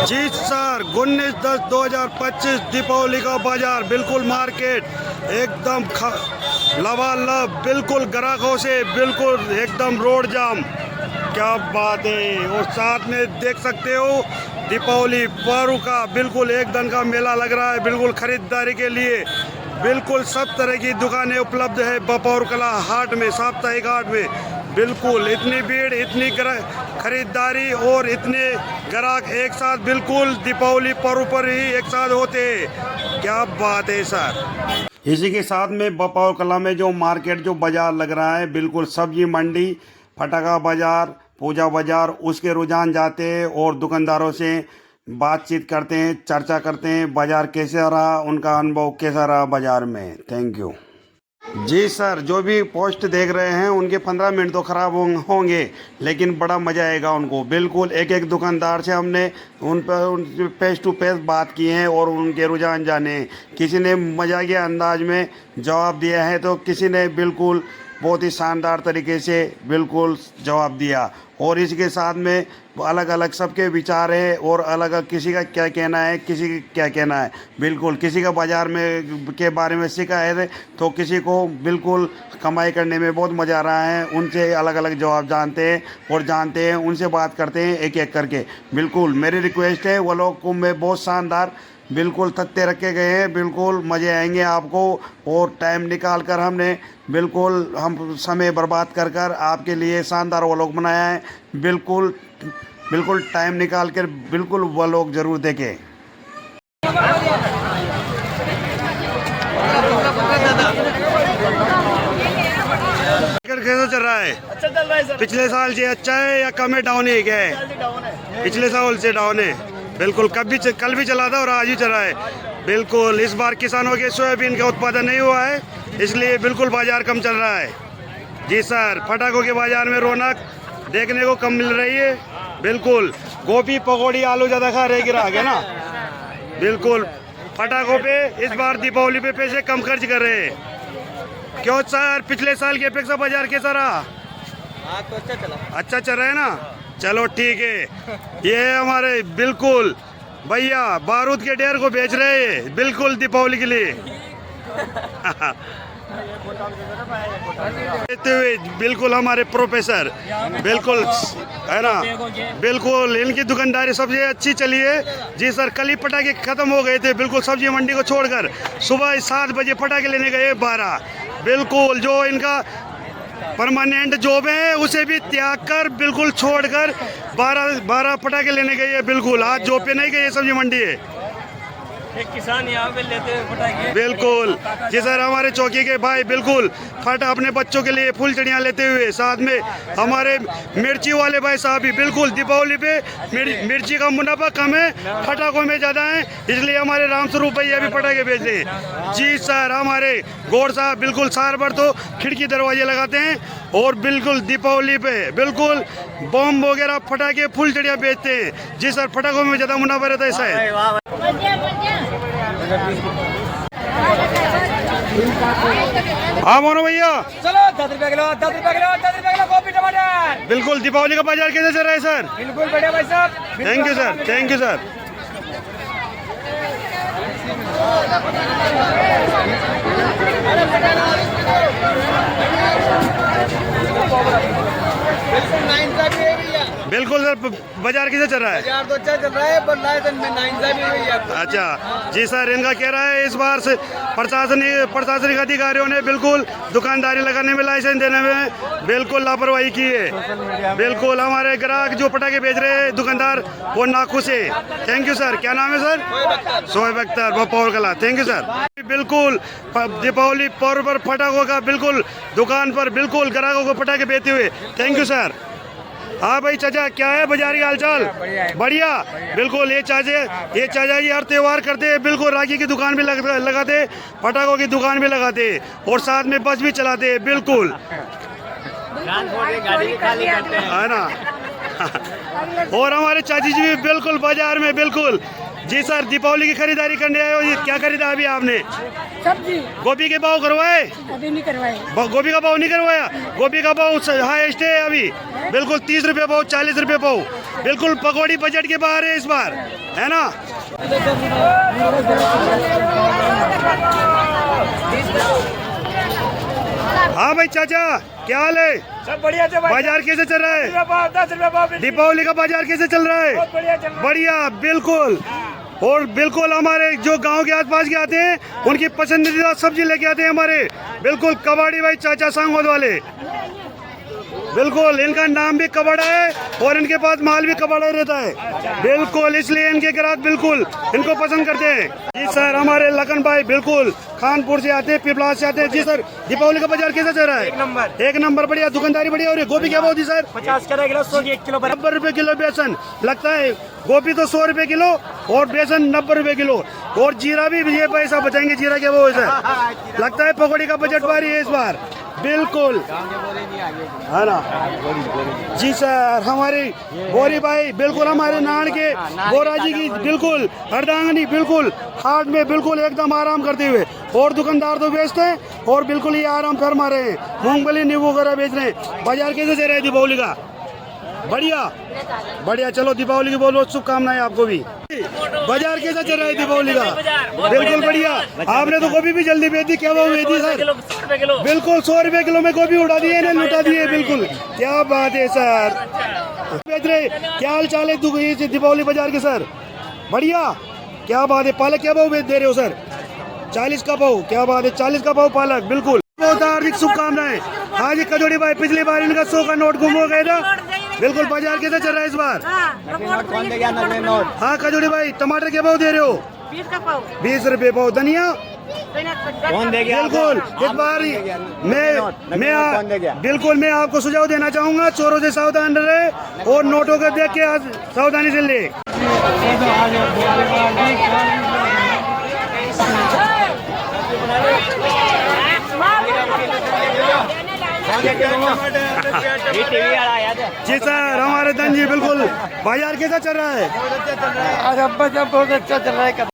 जी sir, 19/10/2025 Deepawali का बाजार बिल्कुल मार्केट एकदम लबालब, बिल्कुल ग्राहकों से बिल्कुल एकदम रोड जाम। क्या बात है। और साथ में देख सकते हो दीपावली पर्व का बिल्कुल एक दिन का मेला लग रहा है। बिल्कुल खरीदारी के लिए बिल्कुल सब तरह की दुकानें उपलब्ध है बपौर कला हाट में, साप्ताहिक हाट में। बिल्कुल इतनी भीड़, इतनी खरीदारी और इतने ग्राहक एक साथ बिल्कुल दीपावली पर्व पर ही एक साथ होते हैं। क्या बात है सर। इसी के साथ में बपौर कला में जो मार्केट जो बाजार लग रहा है, बिल्कुल सब्जी मंडी, फटाका बाजार, पूजा बाजार, उसके रुझान जाते हैं और दुकानदारों से बातचीत करते हैं, चर्चा करते हैं बाजार कैसे रहा, उनका अनुभव कैसा रहा बाजार में। Thank you ji sir. जो भी पोस्ट देख रहे हैं उनके 15 मिनट तो ख़राब होंगे, लेकिन बड़ा मज़ा आएगा उनको। बिल्कुल एक एक दुकानदार से हमने उन पर फेस टू फेस बात की है और उनके रुझान जाने। किसी ने मजाकिया अंदाज में जवाब दिया है तो किसी ने बिल्कुल बहुत ही शानदार तरीके से बिल्कुल जवाब दिया। और इसके साथ में अलग अलग सबके विचार है और अलग अलग किसी का क्या कहना है, किसी का क्या कहना है। बिल्कुल किसी का बाज़ार में के बारे में शिकायत है तो किसी को बिल्कुल कमाई करने में बहुत मज़ा आ रहा है। उनसे अलग अलग जवाब जानते हैं और जानते हैं, उनसे बात करते हैं एक एक करके। बिल्कुल मेरी रिक्वेस्ट है, वो लोग कुंभ में बहुत शानदार बिल्कुल तथ्य रखे गए हैं। बिल्कुल मज़े आएंगे आपको। और टाइम निकाल कर हमने बिल्कुल हम समय बर्बाद कर कर आपके लिए शानदार व्लॉग बनाया है। बिल्कुल बिल्कुल टाइम निकाल कर बिल्कुल व्लॉग ज़रूर देखें। कैसा चल रहा है? अच्छा चल रहा है सर। पिछले साल से अच्छा है या कम है, डाउन है क्या है? पिछले साल से डाउन है। बिल्कुल कल भी चला था और आज ही चला है। बिल्कुल इस बार किसानों के सोयाबीन का उत्पादन नहीं हुआ है, इसलिए बिल्कुल बाजार कम चल रहा है। जी सर, पटाखों के बाजार में रौनक देखने को कम मिल रही है। बिल्कुल गोभी पकौड़ी आलू ज़्यादा खा रहे ग्राहक है ना। बिल्कुल पटाखों पे इस बार दीपावली पे पैसे कम खर्च कर रहे हैं। क्यों सर, पिछले साल की अपेक्षा बाजार कैसा रहा? तो अच्छा चला। अच्छा चल रहा है ना। चलो ठीक है। ये हमारे बिल्कुल भैया बारूद के ढेर को बेच रहे हैं बिल्कुल दीपावली के लिए देते हुए बिल्कुल हमारे प्रोफेसर बिल्कुल है ना। बिल्कुल इनकी दुकानदारी सबसे अच्छी चली है। जी सर, कल ही पटाखे खत्म हो गए थे। बिल्कुल सब्जी मंडी को छोड़कर सुबह 7 बजे पटाखे लेने गए 12। बिल्कुल जो इनका परमानेंट जॉब है उसे भी त्याग कर बिल्कुल छोड़कर 12 पटाखे लेने गए। बिल्कुल आज जॉब पे नहीं गए, सब्जी मंडी है। एक किसान यहाँ पे लेते हैं पटाखे। बिल्कुल जी सर, हमारे चौकी के भाई बिल्कुल फट अपने बच्चों के लिए फुल चढ़ियाँ लेते हुए, साथ में हमारे मिर्ची वाले भाई साहब भी बिल्कुल दीपावली पे मिर्ची का मुनाफा कम है, पटाखों में ज़्यादा है, इसलिए हमारे रामस्वरूप भैया भी पटाखे बेच रहे हैं। जी सर, हमारे गौर साहब बिल्कुल साल भर तो खिड़की दरवाजे लगाते हैं और बिल्कुल दीपावली पे बिल्कुल बम वगैरह पटाखे फुल चढ़ियाँ बेचते हैं। जी सर, पटाखों में ज़्यादा मुनाफा रहता है सर। हाँ मोनो भैया, चलो 10 रुपए किलो, 10 रुपए किलो, 10 रुपए किलो गोभी टमाटर। बिल्कुल दीपावली का बाजार कैसे चल रहा है सर? बिल्कुल बढ़िया भाई साहब। Thank you sir, thank you sir. बिल्कुल सर, बाजार कैसे चल रहा है? बाजार तो अच्छा चल रहा है, पर लाइसेंस में नाइंसाफी भी हुई है। अच्छा जी सर, इनका कह रहा है इस बार से प्रशासनिक अधिकारियों ने बिल्कुल दुकानदारी लगाने में, लाइसेंस देने में बिल्कुल लापरवाही की है। बिल्कुल हमारे ग्राहक जो पटाखे बेच रहे हैं दुकानदार वो नाखुश है। Thank you sir. क्या नाम है सर? शोएब अख्तर, बपौर कला। Thank you sir. बिल्कुल दीपावली पर्व पर पटाखों का बिल्कुल दुकान पर बिल्कुल ग्राहकों को पटाखे बेचते हुए। Thank you sir. हाँ भाई चाचा, क्या है बाजार की हालचाल? बढ़िया। बिल्कुल ये चाचा जी हर त्यौहार करते हैं, बिल्कुल राखी की दुकान भी लगाते, पटाखों की दुकान भी लगाते और साथ में बस भी चलाते हैं। बिल्कुल है ना। और हमारे चाची जी भी बिल्कुल बाजार में बिल्कुल जी सर, दीपावली की खरीदारी करने आए हो, ये क्या खरीदा अभी आपने? सब्जी गोभी के भाव करवाए? अभी नहीं करवाए। गोभी का भाव नहीं करवाया? गोभी का भाव हाईएस्ट है अभी, बिल्कुल 30 रुपये भाव, 40 रुपये भाव, बिल्कुल पकौड़ी बजट के बाहर है इस बार, है ना? हाँ भाई चाचा, क्या हाल है? सब बढ़िया थे भाई। बाजार कैसे चल रहा है? 10 रुपये पाव। दीपावली का बाजार कैसे चल रहा है? बहुत बढ़िया चल रहा है। बढ़िया, बिल्कुल। और बिल्कुल हमारे जो गांव के आसपास के आते हैं उनकी पसंदीदा सब्जी लेके आते हैं हमारे, बिल्कुल कबाड़ी भाई चाचा सांगोद वाले, बिल्कुल इनका नाम भी कबाड़ा है और इनके पास माल भी कबाड़ा ही रहता है, बिल्कुल इसलिए इनके ग्राहक बिल्कुल इनको पसंद करते हैं। जी सर, हमारे लखन भाई बिल्कुल खानपुर से आते हैं, पिपला से आते हैं। जी सर, दीपावली का बाजार कैसा चल रहा है? एक नंबर बढ़िया, दुकानदारी बढ़िया हो रही है। गोभी क्या भाव थी सर? 50 का किलो, 100 की 1 किलो। 90 रुपए किलो बेसन लगता है, गोभी तो 100 रुपए किलो और बेसन 90 रुपए किलो, और जीरा भी ये पैसा बचाएंगे। जीरा क्या भाव है सर? लगता है पकौड़ी का बजट भारी है इस बार, बिल्कुल, है ना? जी सर, हमारे गोरी भाई बिल्कुल हमारे नान के गोरा जी की बिल्कुल अर्धांगनी, बिल्कुल हाट में बिल्कुल एकदम आराम करते हुए, और दुकानदार तो बेचते हैं और बिल्कुल ये आराम फरमा रहे हैं, मूंगफली नींबू वगैरह बेच रहे हैं। बाजार कैसे चल रहा है दीपावली का? बढ़िया बढ़िया, चलो दीपावली की बहुत बहुत शुभकामनाएं आपको भी। बाजार कैसा चल रहा है दीपावली का? बिल्कुल बढ़िया। आपने तो गोभी भी जल्दी बेच दी, क्या भाव बेच दी सर? बिल्कुल 100 रुपए किलो में गोभी उड़ा दिए ना, लुटा दिए, बिल्कुल क्या बात है सर। बेच रहे, क्या हाल चाल है दीपावली बाजार के सर? बढ़िया, क्या बात है। पालक क्या भाव बेच दे रहे हो सर? 40 का भाव, क्या बात है, 40 का भाव पालक, बिल्कुल बहुत हार्दिक शुभकामनाएं। हाँ जी कजोड़ी भाई, पिछली बार इनका 100 का नोट गुम हो गया था, बिल्कुल बाजार कैसा चल रहा है इस बार? हाँ कजोड़ी भाई, टमाटर क्या भाव दे रहे हो? 20 का पाव। 20 रुपए पाव। धनिया कौन दे गया? बिल्कुल इस बार बिल्कुल मैं आपको सुझाव देना चाहूंगा, चोरों से सावधान रहे और नोटों को देख के सावधानी से ले। जी सर, हमारे धन जी बिल्कुल। बाजार कैसा चल रहा है? बहुत अच्छा चल रहा है।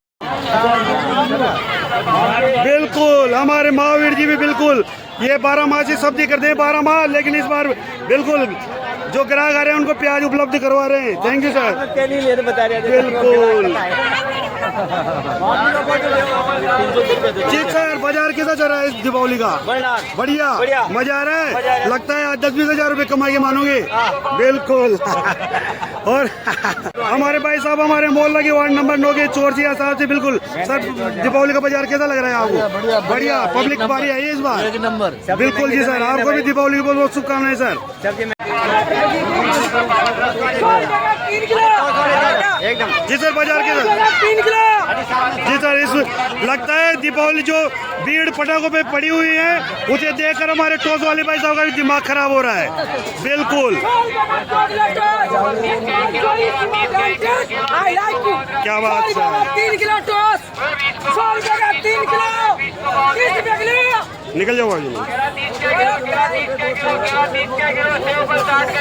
बिल्कुल हमारे महावीर जी भी बिल्कुल ये 12 माह से सब्जी करते हैं, 12 माह, लेकिन इस बार बिल्कुल जो ग्राहक आ रहे हैं उनको प्याज उपलब्ध करवा रहे हैं। थैंक यू सर, बिल्कुल। जी सर, बाजार कैसा चल रहा है इस दीपावली का? बढ़िया, मजा आ रहा है? लगता है आज 10-20 हजार रुपए कमा के मानोगे, बिल्कुल। और हमारे भाई साहब हमारे मोहल्ला के वार्ड नंबर 9 के चोरसिया साहब से, बिल्कुल सर दीपावली का बाजार कैसा लग रहा है आपको? बढ़िया, पब्लिक बारी आई है इस बार, बिल्कुल। जी सर, आपको भी दीपावली की बहुत बहुत शुभकामनाएं सर। जी सर, बाजार के सर 3 किलो। जी सर, इस लगता है दीपावली जो भीड़ पटाखों पे पड़ी हुई है उसे देखकर हमारे टोस वाले भाई साहब का भी दिमाग खराब हो रहा है, बिल्कुल। क्या बात सर, 3 किलो टोस 100 रुपए का 3 किलो 30 रुपए किलो। निकल जाओ आगे।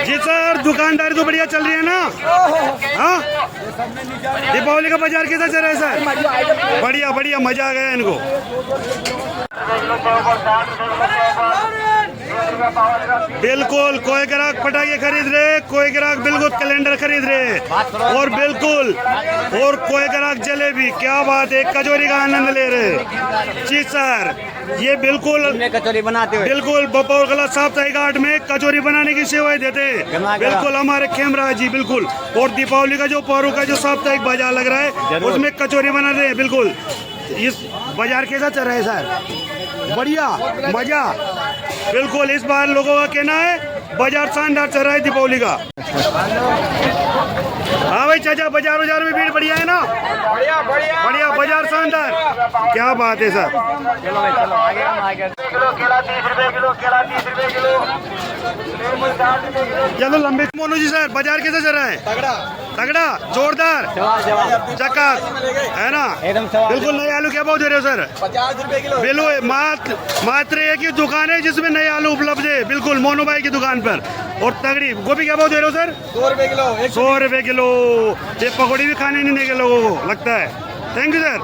जी सर, दुकानदारी तो बढ़िया चल रही है ना? हाँ, दीपावली का बाजार कैसा चल रहा है सर? बढ़िया बढ़िया, मजा आ गया इनको। बिल्कुल, कोई ग्राहक पटाखे खरीद रहे, कोई ग्राहक बिल्कुल कैलेंडर खरीद रहे, और बिल्कुल और कोई ग्राहक जलेबी, क्या बात है, कचौरी का आनंद ले रहे। जी सर, ये बिल्कुल कचौरी बनाते हुए बिल्कुल बपोर कला साप्ताहिक हाट में कचौरी बनाने की सेवाएं देते हैं, बिल्कुल हमारे खेमराज जी, बिल्कुल। और दीपावली का जो पौरू का जो साप्ताहिक बाजार लग रहा है उसमें कचौरी बना रहे हैं, बिल्कुल। इस बाजार कैसा चल रहा है सर? बढ़िया, मजा, बिल्कुल। इस बार लोगों का कहना है बाजार शानदार चल रहा है दीपावली का। हाँ भाई चाचा, बाजार में भीड़ बढ़िया है ना? बढ़िया, बाजार शानदार, क्या बात है सर। चलो आगे। केला 30 रुपए किलो, केला 30 रुपए किलो। चलो लंबे। मोनू जी सर, बाजार कैसा चल रहा है? तगड़ा, जोरदार, चकास, है ना? बिल्कुल। नए आलू क्या भाव दे रहे हो सर? 50 रुपए किलो। बिल्कुल, मात्र एक ही दुकान है जिसमें नए आलू उपलब्ध है, बिल्कुल मोनू भाई की दुकान पर। और तगड़ी गोभी क्या भाव दे रहे हो सर? 100 रुपए किलो। 100 रुपए किलो। ये पकौड़ी भी खाने नहीं देंगे लोगों को लगता है। Thank you sir.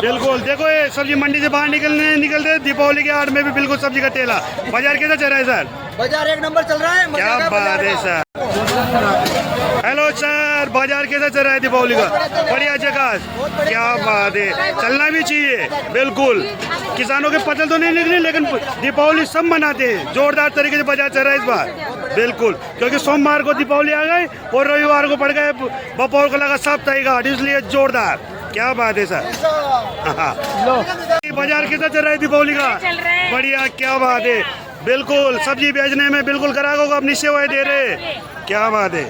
बिल्कुल देखो ये सब्जी मंडी से बाहर निकलते दीपावली के आड़ में भी बिल्कुल सब्जी का ठेला। बाजार कैसा चल रहा है सर? बाजार एक नंबर चल रहा है। क्या बात है सर। हेलो सर, बाजार कैसा चल रहा है दीपावली का? बढ़िया जगह। क्या बात है, चलना भी चाहिए। बिल्कुल किसानों के फसल तो नहीं निकली लेकिन दीपावली सब मनाते हैं। जोरदार तरीके से बाजार चल रहा है इस बार। बिल्कुल क्योंकि सोमवार को दीपावली आ गई और रविवार को पड़ गए बपोर को लगा साप्ताहिक हाट, इसलिए जोरदार। क्या बात है सर। बाजार कैसा चल रहा है दीपावली का? बढ़िया। क्या बात है। बिल्कुल सब्जी बेचने में बिल्कुल ग्राहकों को अपनी सेवाएं दे रहे। क्या बात है।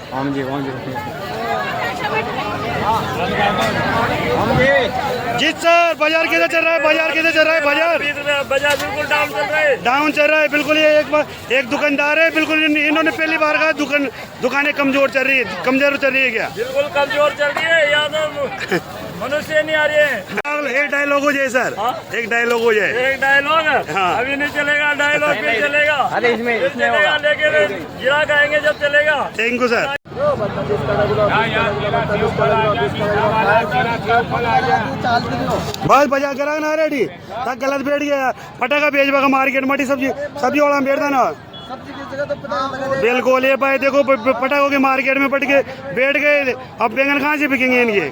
जी सर, बाजार कैसा चल रहा है? बाजार कैसा चल रहा है? बाजार बिल्कुल डाउन चल रहा है। डाउन चल रहा है। बिल्कुल ये एक दुकानदार है, बिल्कुल इन्होंने पहली बार कहा दुकानें कमजोर चल रही है। कमजोर चल रही है क्या? बिल्कुल कमजोर चल रही है। या तो मनुष्य नहीं आ रहे हैं। एक डायलॉग हो जाए सर। एक डायलॉग हो जाए। एक डायलॉग हाँ। अभी नहीं चलेगा, डायलॉग फिर चलेगा। अरे इसमें चलेगा लेकिन गिरा आएंगे जब चलेगा। Thank you sir. बस बाजार करा ना रेडी तक गलत बैठ गया। पटाखा बेच बगा मार्केट मटी सब्जी वाला बैठता ना। बिल्कुल ये भाई देखो पटाखों के मार्केट में बैठ गए। अब बैंगन कहाँ से बिकेंगे इनके?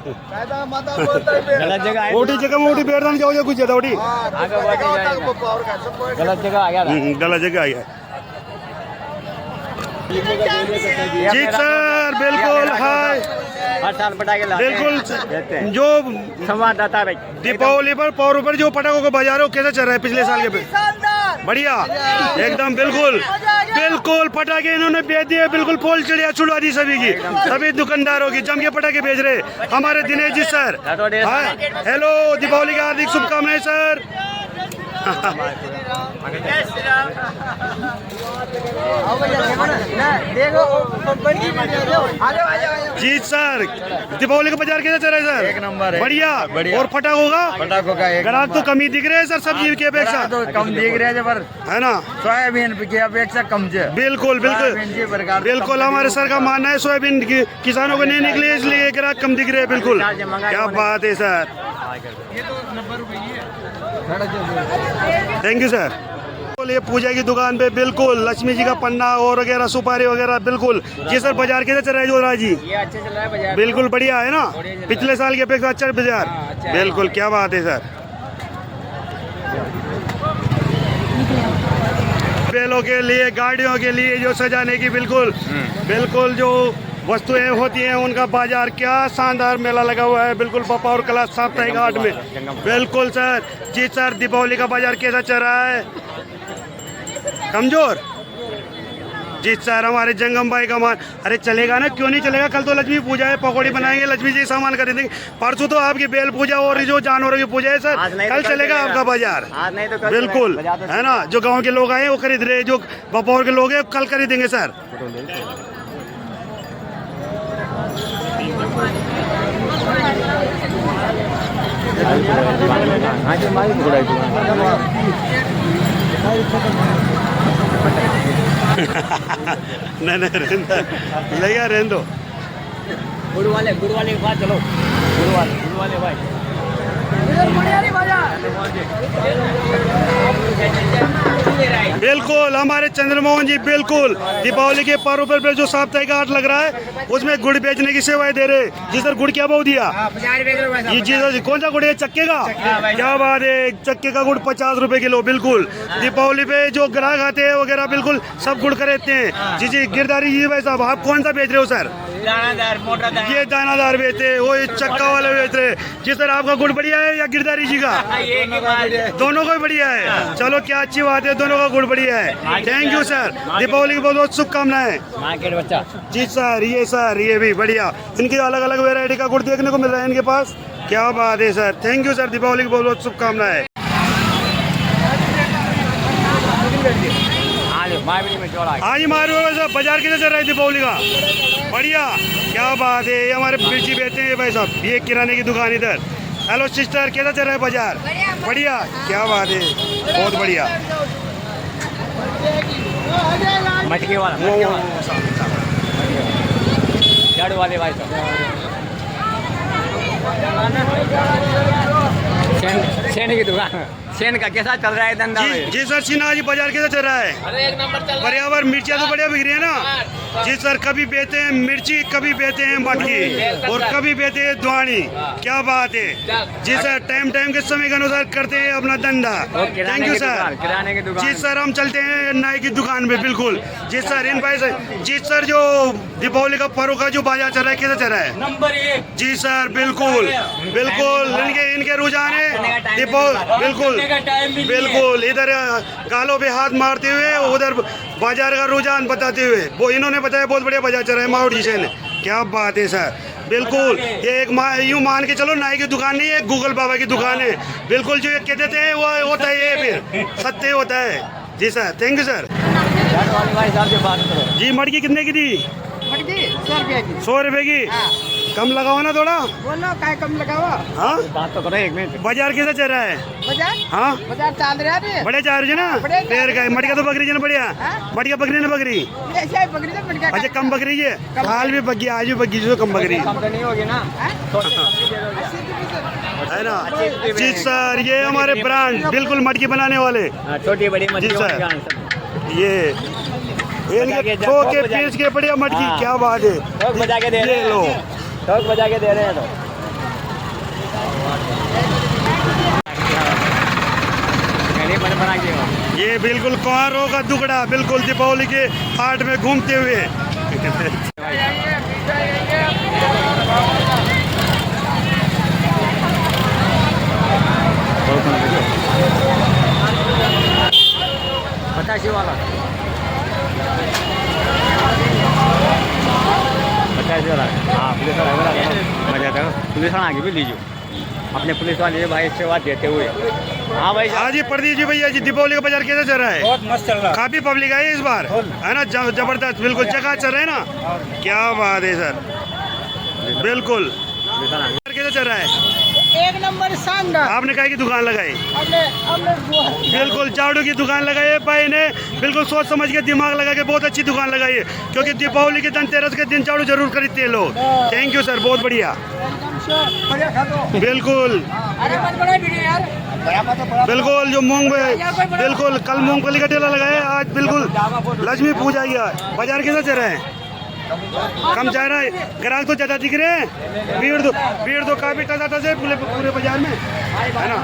गलत जगह ओटी जगह में ओटी बैठता जाओ कुछ ज्यादा ओटी गलत जगह आ गया। गलत जगह आ गया। जी सर बिल्कुल। हाय हर साल पटाखे लाते हैं। बिल्कुल जो संवाददाता भाई दीपावली पर पौर पर जो पटाखों को बाजार हो कैसा चल रहा है पिछले साल के पे? बढ़िया एकदम। बिल्कुल बिल्कुल पटाखे इन्होंने बेच दिए। बिल्कुल पोल चिड़िया छुड़वा दी सभी की। सभी दुकानदारों की जम के पटाखे बेच रहे हमारे दिनेश जी सर। हेलो, दीपावली की हार्दिक शुभकामनाएं सर। जी सर, दीपावली का बाजार कैसा चल रहा है सर? एक नंबर है। बढ़िया। बढ़िया। और पटाखों का एक ग्राहक तो कम ही दिख रहे हैं सर सब्जी की अपेक्षा। तो कम दिख रहे हैं पर है ना? सोयाबीन की अपेक्षा कम है। बिल्कुल बिल्कुल बिल्कुल हमारे सर का मानना है सोयाबीन किसानों को नहीं निकले इसलिए ग्राहक कम दिख रहे हैं। बिल्कुल क्या बात है सर। Thank you sir. ये पूजा की दुकान पे बिल्कुल लक्ष्मी जी का पन्ना और वगैरह सुपारी वगैरह। बिल्कुल जी सर, बाजार कैसे चल रहा है जोधरा जी? ये अच्छे चल रहा है बाजार। बिल्कुल बढ़िया है ना? पिछले साल की अपेक्षा अच्छा बाजार। बिल्कुल क्या बात है सर। बैलों के लिए गाड़ियों के लिए जो सजाने की बिल्कुल बिल्कुल जो वस्तुएं होती हैं उनका बाजार क्या शानदार मेला लगा हुआ है। बिल्कुल बपोर कला साप्ताहिक हाट में। बिल्कुल सर। जी सर, दीपावली का बाजार कैसा चल रहा है? कमजोर। जी सर, हमारे जंगम भाई का मान। अरे चलेगा ना, क्यों नहीं चलेगा? कल तो लक्ष्मी पूजा है, पकौड़ी बनाएंगे, लक्ष्मी जी सामान खरीदेंगे। परसों तो आपकी बेल पूजा और जो जानवरों की पूजा है सर। कल चलेगा आपका बाजार। बिल्कुल है ना? जो गांव के लोग आए वो खरीद रहे, जो बपोर के लोग हैं कल खरीदेंगे सर। नहीं नहीं रहने दो। गुड़ वाले के पास चलो। गुड़ वाले भाई बिल्कुल हमारे चंद्रमोहन जी बिल्कुल दीपावली के पर्व पर जो साप्ताहिक हाट लग रहा है उसमें गुड़ बेचने की सेवाएं दे रहे। जी सर, गुड़ क्या भाव दिया? जी जी सर, कौन सा गुड़ है? चक्के का? क्या बात है, चक्के का गुड़ 50 रुपए किलो। बिल्कुल दीपावली पे जो ग्राहक आते हैं वगैरह बिल्कुल सब गुड़ खरीदते हैं। जी जी गिरधारी जी भाई साहब, आप कौन सा बेच रहे हो सर? ये दानादार बेचते हैं, वो चक्का वाले बेच रहे। जी सर, आपका गुड़ बढ़िया है या गिरधारी जी का? दोनों का बढ़िया है। चलो क्या अच्छी बात है, दोनों का गुड़ बढ़िया है। थैंक यू सर, दीपावली की बहुत बहुत शुभकामनाएं। मार्केट बच्चा। जी सर, ये भी बढ़िया। इनकी अलग अलग वैरायटी का गुड़ देखने को मिल रहा है इनके पास। क्या बात है sir. Thank you sir, Deepavali की बहुत बहुत शुभकामनाएं। आज हमारे बाजार कैसे चल रहा है दीपावली का? बढ़िया। क्या बात है। ये हमारे मिर्ची बेचते हैं भाई साहब, ये किराने की दुकान इधर। हेलो सिस्टर, कैसा चल रहा है बाजार? बढ़िया। क्या बात है, बहुत बढ़िया। मटके वाला वो झाड़ू वाले भाई साहब सेन की दुकान सेन का कैसा चल रहा है धंधा भाई? जी सर, सिन्हा जी बाजार कैसा चल रहा है? अरे एक नंबर चल पर्यावरण मिर्चियाँ तो बढ़िया बिक रही है ना? जी सर, कभी बेचते हैं मिर्ची, कभी बेचते हैं मटकी और कभी बेचते हैं दुआनी। क्या बात है जी सर, टाइम टाइम के समय के अनुसार करते हैं अपना धंधा। Thank you sir. किराने की दुकान जी सर, हम चलते हैं नाई की दुकान पे। बिल्कुल जी सर, इन भाई सर। जी सर, जो दीपावली का पर्व का जो बाजार चल रहा है कैसा चल रहा है? नंबर 1 जी सर, बिल्कुल बिल्कुल इनके रुझान है दीपावली। बिल्कुल बिल्कुल, इधर गालों पे हाथ मारते हुए उधर बाजार का रुझान बताते हुए वो इन्होंने बताया बहुत बढ़िया बाजार चल रहा है माहौल जी से। क्या बात है सर, बिल्कुल ये एक यूँ मान के चलो नाई की दुकान नहीं है, गूगल बाबा की दुकान है। बिल्कुल जो ये कह देते हैं वो होता है, ये फिर सत्य होता है। जी सर, थैंक यू सर। झाड़ू वाले भाई साहब से बात करो। जी मटकी कितने की थी? 100 रुपए की। कम लगाओ ना थोड़ा। बोलो काय कम लगाओ। हाँ, बात तो करो एक मिनट। बाजार कैसा चल रहा है? बाजार हाँ, बाजार चल रहा है। बड़े चार्ज है ना? बड़े चार्ज। पेड़ का मटका तो बकरी है ना? बढ़िया मटका बकरी ना बकरी? ऐसे ही पकड़ी तो पकड़ा। अच्छा, कम बकरी है, हाल भी बगी आज भी बगी जो कम बकरी कम तो नहीं होगी ना? है ना? जी सर, ये हमारे ब्रांड बिल्कुल मटकी बनाने वाले। छोटी बड़ी जी मछली सर, ये इनके ठोक के पीस के बढ़िया मटकी। हाँ। क्या बात है, ठोक बजा के दे रहे ये हैं। लो। ठोक बजा के दे रहे हैं तो बना के ये बिल्कुल कुंवारों का दुगड़ा, बिल्कुल दीपावली के हाट में घूमते हुए। पचासी वाला 50 वाला। हाँ, पुलिस वाला मजा आता है। पुलिस वाला आगे भी लीजिए अपने पुलिस वाले भाई सेवा देते हुए। हाँ भाई हाँ जी, प्रदीप जी भैया जी, दीपावली का बाजार कैसा चल रहा है? बहुत मस्त चल रहा काफी पब्लिक आई है इस बार, है ना? जबरदस्त, बिल्कुल जगह चल रहा है ना? क्या बात है सर, बिल्कुल। कैसा चल रहा है? एक नंबर शानदार। आपने काय की दुकान लगाई? हमने बिल्कुल झाड़ू की दुकान लगाई है भाई ने, बिल्कुल सोच समझ के दिमाग लगा के बहुत अच्छी दुकान लगाई है, क्योंकि दीपावली के धनतेरस के दिन झाड़ू जरूर खरीदते हैं लोग। थैंक यू सर, बहुत बढ़िया। बढ़िया खा दो। बिल्कुल अरे मत बड़ा वीडियो यार। बिल्कुल, जो मूंग में बिल्कुल कल मूंगफली का ठेला लगाया है, आज बिल्कुल लक्ष्मी पूजा किया। बाजार कैसा चल रहा है? कम जा रहा है, ग्राहक तो ज्यादा दिख रहे हैं, भीड़ तो काफी ज्यादा से पूरे बाजार में, है ना?